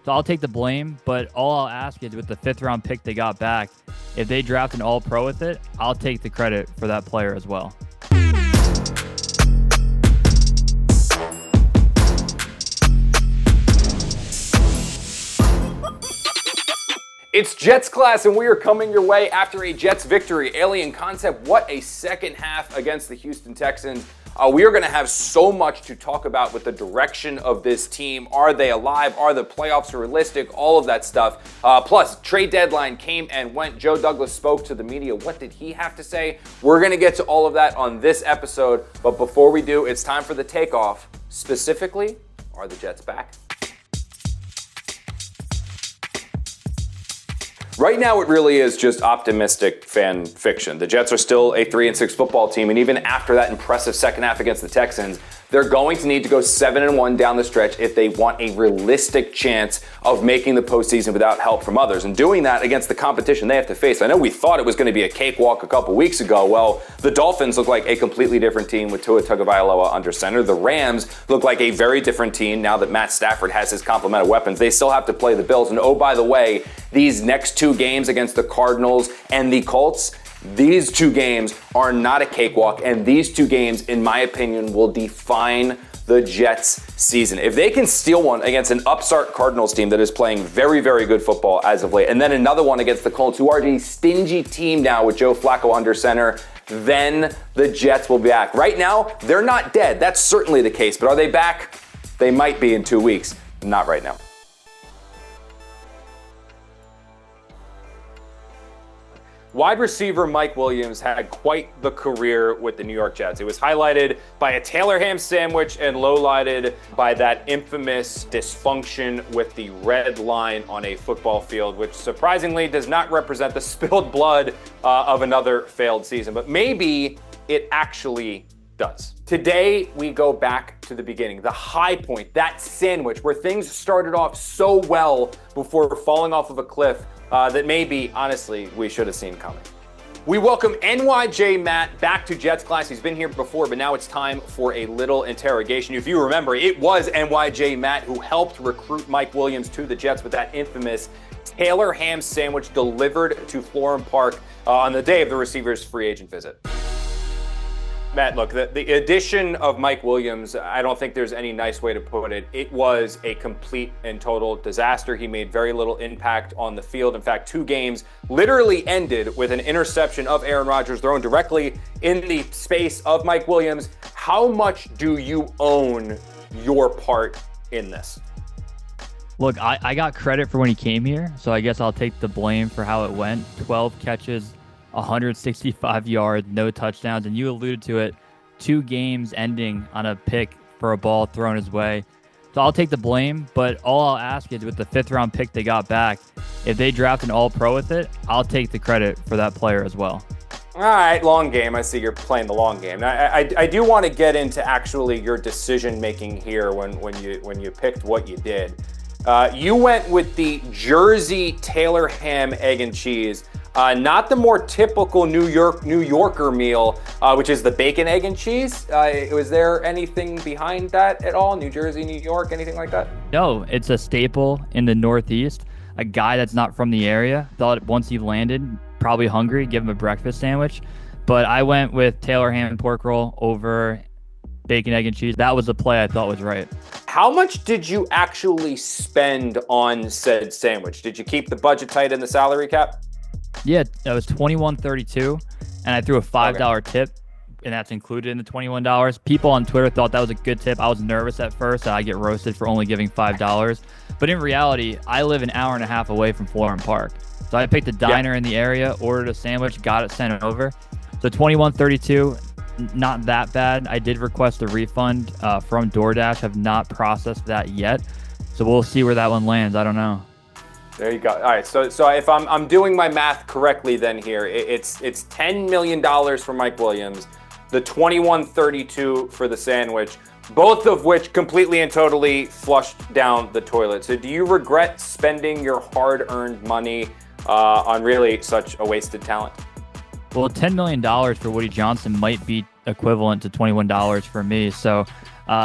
So I'll take the blame, but all I'll ask is with the 5th-round pick they got back, if they draft an all-pro with it, I'll take the credit for that player as well. It's Jets class, and we are coming your way after a Jets victory. Alien concept, what a second half against the Houston Texans. We are going to have so much to talk about with the direction of this team. Are they alive? Are the playoffs realistic? All of that stuff. Plus, trade deadline came and went. Joe Douglas spoke to the media. What did he have to say? We're going to get to all of that on this episode. But before we do, it's time for the takeoff. Specifically, are the Jets back? Right now, it really is just optimistic fan fiction. The Jets are still a 3-6 football team, and even after that impressive second half against the Texans, they're going to need to go 7-1 down the stretch if they want a realistic chance of making the postseason without help from others. And doing that against the competition they have to face. I know we thought it was going to be a cakewalk a couple weeks ago. Well, the Dolphins look like a completely different team with Tua Tagovailoa under center. The Rams look like a very different team now that Matt Stafford has his complement of weapons. They still have to play the Bills. And oh, by the way, these next two games against the Cardinals and the Colts, these two games are not a cakewalk, and these two games, in my opinion, will define the Jets season. If they can steal one against an upstart Cardinals team that is playing very, very good football as of late, and then another one against the Colts, who are a stingy team now with Joe Flacco under center, then the Jets will be back. Right now, they're not dead. That's certainly the case, but are they back? They might be in 2 weeks. Not right now. Wide receiver Mike Williams had quite the career with the New York Jets. It was highlighted by a Taylor ham sandwich and lowlighted by that infamous dysfunction with the red line on a football field, which surprisingly does not represent the spilled blood of another failed season. But maybe it actually does. Today, we go back to the beginning, the high point, that sandwich where things started off so well before falling off of a cliff that maybe, honestly, we should have seen coming. We welcome NYJ Matt back to Jets class. He's been here before, but now it's time for a little interrogation. If you remember, it was NYJ Matt who helped recruit Mike Williams to the Jets with that infamous Taylor ham sandwich delivered to Florham Park on the day of the receiver's free agent visit. Matt, look, the addition of Mike Williams, I don't think there's any nice way to put it. It was a complete and total disaster. He made very little impact on the field. In fact, 2 games literally ended with an interception of Aaron Rodgers thrown directly in the space of Mike Williams. How much do you own your part in this? Look, I got credit for when he came here, so I guess I'll take the blame for how it went. 12 catches, 165 yards, no touchdowns, and you alluded to it, 2 games ending on a pick for a ball thrown his way. So I'll take the blame, but all I'll ask is with the 5th-round pick they got back, if they draft an all-pro with it, I'll take the credit for that player as well. All right, long game. I see you're playing the long game. Now, I do want to get into actually your decision-making here when you picked what you did. You went with the Jersey Taylor ham, egg, and cheese. Not the more typical New Yorker meal, which is the bacon, egg, and cheese. Was there anything behind that at all? New Jersey, New York, anything like that? No, it's a staple in the Northeast. A guy that's not from the area thought once he landed, probably hungry, give him a breakfast sandwich. But I went with Taylor ham and pork roll over bacon, egg, and cheese. That was the play I thought was right. How much did you actually spend on said sandwich? Did you keep the budget tight in the salary cap? Yeah, that was $21.32, and I threw a $5 tip, and that's included in the $21. People on Twitter thought that was a good tip. I was nervous at first that I get roasted for only giving $5, but in reality, I live an hour and a half away from Florham Park, so I picked a diner in the area, ordered a sandwich, got it sent over. So $21.32, not that bad. I did request a refund from DoorDash. Have not processed that yet, so we'll see where that one lands. I don't know. There you go. All right, so if I'm doing my math correctly, then here it's $10 million for Mike Williams, the $21.32 for the sandwich, both of which completely and totally flushed down the toilet. So do you regret spending your hard-earned money on really such a wasted talent? Well, $10 million for Woody Johnson might be equivalent to $21 for me. So,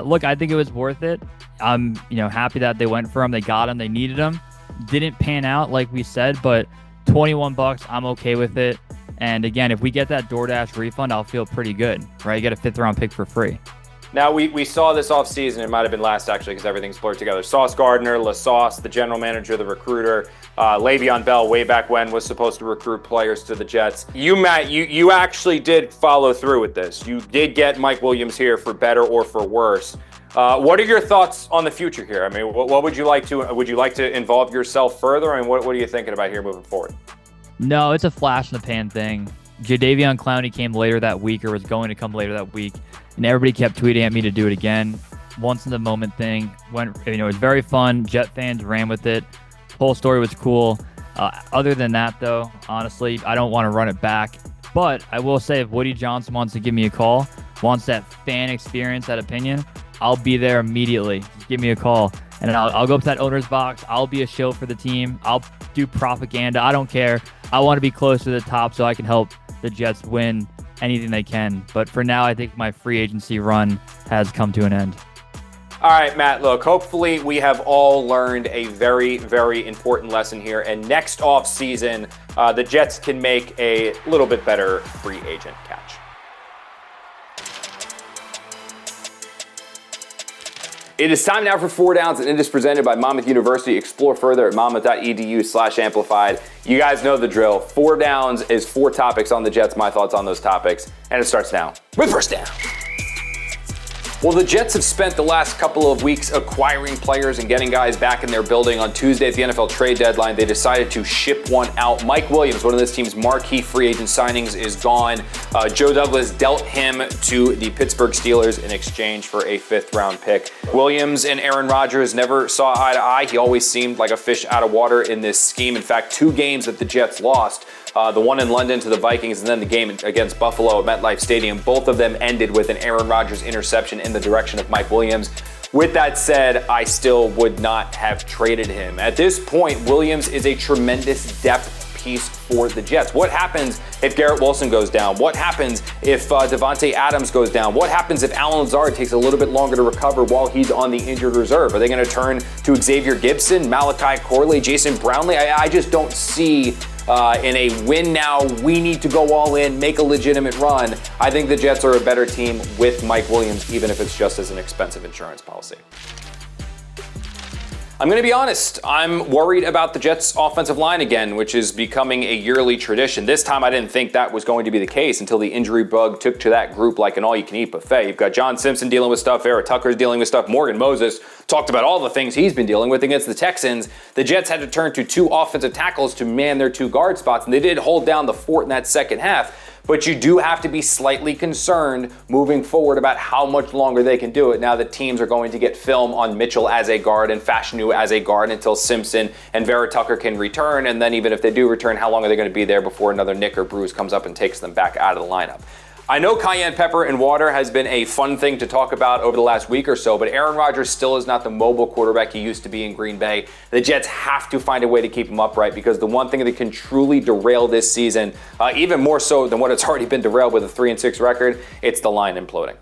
look, I think it was worth it. I'm, happy that they went for him. They got him. They needed him. Didn't pan out like we said, but $21, I'm okay with it. And again, if we get that DoorDash refund, I'll feel pretty good, right? You get a 5th-round pick for free. Now, we saw this offseason, it might have been last actually because everything's blurred together. Sauce Gardner, LaSauce, the general manager, the recruiter, Le'Veon Bell way back when was supposed to recruit players to the Jets. You, Matt, you actually did follow through with this. You did get Mike Williams here for better or for worse. What are your thoughts on the future here? I mean, what would you like to involve yourself further? I mean, what are you thinking about here moving forward? No, it's a flash in the pan thing. Jadeveon Clowney came later that week or was going to come later that week. And everybody kept tweeting at me to do it again. Once in the moment thing. It was very fun. Jet fans ran with it. Whole story was cool. Other than that, though, honestly, I don't want to run it back. But I will say if Woody Johnson wants to give me a call, wants that fan experience, that opinion, I'll be there immediately. Just give me a call. And I'll go up to that owner's box. I'll be a shill for the team. I'll do propaganda. I don't care. I want to be close to the top so I can help the Jets win anything they can. But for now, I think my free agency run has come to an end. All right, Matt, look, hopefully we have all learned a very, very important lesson here. And next offseason, the Jets can make a little bit better free agent catch. It is time now for 4 Downs, and it is presented by Monmouth University. Explore further at monmouth.edu/amplified. You guys know the drill. 4 Downs is 4 topics on the Jets, my thoughts on those topics, and it starts now with first down. Well, the Jets have spent the last couple of weeks acquiring players and getting guys back in their building. On Tuesday at the NFL trade deadline, they decided to ship one out. Mike Williams, one of this team's marquee free agent signings, is gone. Joe Douglas dealt him to the Pittsburgh Steelers in exchange for a 5th-round pick. Williams and Aaron Rodgers never saw eye to eye. He always seemed like a fish out of water in this scheme. In fact, 2 games that the Jets lost, the one in London to the Vikings and then the game against Buffalo at MetLife Stadium, both of them ended with an Aaron Rodgers interception in the direction of Mike Williams. With that said, I still would not have traded him. At this point, Williams is a tremendous depth piece for the Jets. What happens if Garrett Wilson goes down? What happens if Devontae Adams goes down? What happens if Allen Lazard takes a little bit longer to recover while he's on the injured reserve? Are they going to turn to Xavier Gibson, Malachi Corley, Jason Brownlee? I just don't see in a win now, we need to go all in, make a legitimate run. I think the Jets are a better team with Mike Williams, even if it's just as an expensive insurance policy. I'm going to be honest, I'm worried about the Jets' offensive line again, which is becoming a yearly tradition. This time I didn't think that was going to be the case until the injury bug took to that group like an all-you-can-eat buffet. You've got John Simpson dealing with stuff, Vera Tucker's dealing with stuff, Morgan Moses talked about all the things he's been dealing with against the Texans. The Jets had to turn to 2 offensive tackles to man their 2 guard spots, and they did hold down the fort in that second half. But you do have to be slightly concerned moving forward about how much longer they can do it now that teams are going to get film on Mitchell as a guard and Fashanu as a guard until Simpson and Vera Tucker can return. And then even if they do return, how long are they going to be there before another nick or bruise comes up and takes them back out of the lineup? I know cayenne pepper and water has been a fun thing to talk about over the last week or so, but Aaron Rodgers still is not the mobile quarterback he used to be in Green Bay. The Jets have to find a way to keep him upright because the one thing that can truly derail this season, even more so than what it's already been derailed with a 3-6 record, it's the line imploding.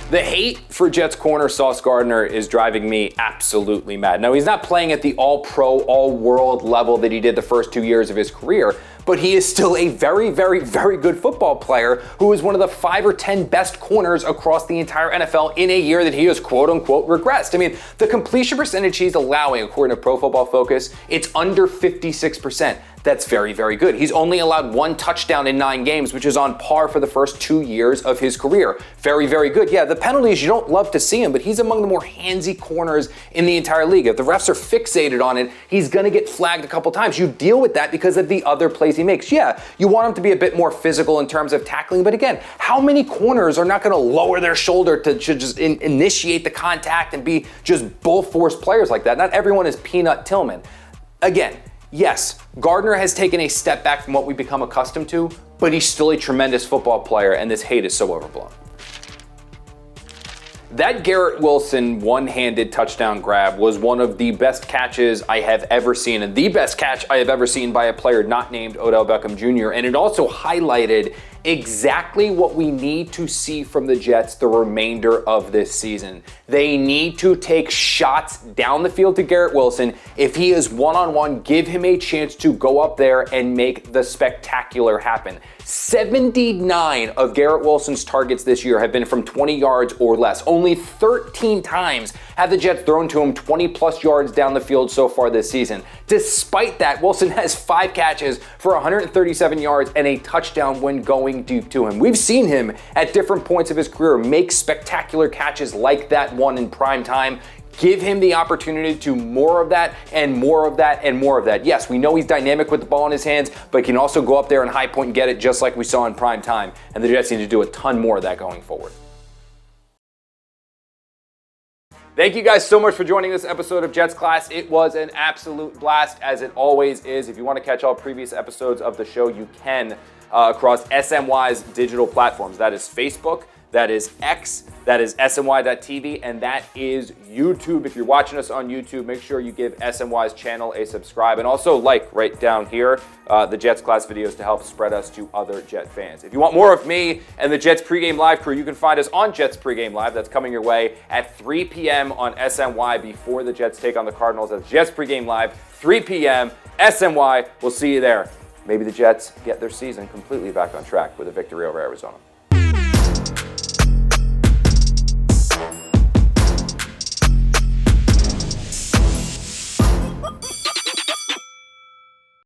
The hate for Jets corner Sauce Gardner is driving me absolutely mad. Now, he's not playing at the all-pro, all-world level that he did the first 2 years of his career, but he is still a very, very, very good football player who is one of the 5 or 10 best corners across the entire NFL in a year that he has quote-unquote regressed. I mean, the completion percentage he's allowing, according to Pro Football Focus, it's under 56%. That's very, very good. He's only allowed 1 touchdown in 9 games, which is on par for the first 2 years of his career. Very, very good. Yeah, the penalties, you don't love to see him, but he's among the more handsy corners in the entire league. If the refs are fixated on it, he's going to get flagged a couple times. You deal with that because of the other plays he makes. Yeah, you want him to be a bit more physical in terms of tackling, but again, how many corners are not going to lower their shoulder to just initiate the contact and be just bull force players like that? Not everyone is Peanut Tillman. Again, yes, Gardner has taken a step back from what we've become accustomed to, but he's still a tremendous football player, and this hate is so overblown. That Garrett Wilson one-handed touchdown grab was one of the best catches I have ever seen, and the best catch I have ever seen by a player not named Odell Beckham Jr. And it also highlighted exactly what we need to see from the Jets the remainder of this season. They need to take shots down the field to Garrett Wilson. If he is one-on-one, give him a chance to go up there and make the spectacular happen. 79 of Garrett Wilson's targets this year have been from 20 yards or less. Only 13 times have the Jets thrown to him 20-plus yards down the field so far this season. Despite that, Wilson has 5 catches for 137 yards and a touchdown when going deep to him. We've seen him at different points of his career make spectacular catches like that one in prime time. Give him the opportunity to more of that and more of that and more of that. Yes, we know he's dynamic with the ball in his hands, but he can also go up there and high point and get it just like we saw in prime time. And the Jets need to do a ton more of that going forward. Thank you guys so much for joining this episode of Jets Class. It was an absolute blast, as it always is. If you want to catch all previous episodes of the show, you can across SNY's digital platforms. That is Facebook, that is X, that is SNY.TV, and that is YouTube. If you're watching us on YouTube, make sure you give SNY's channel a subscribe, and also like right down here the Jets Class videos to help spread us to other Jet fans. If you want more of me and the Jets Pregame Live crew, you can find us on Jets Pregame Live. That's coming your way at 3 p.m. on SNY before the Jets take on the Cardinals. That's Jets Pregame Live, 3 p.m. SNY. We'll see you there. Maybe the Jets get their season completely back on track with a victory over Arizona.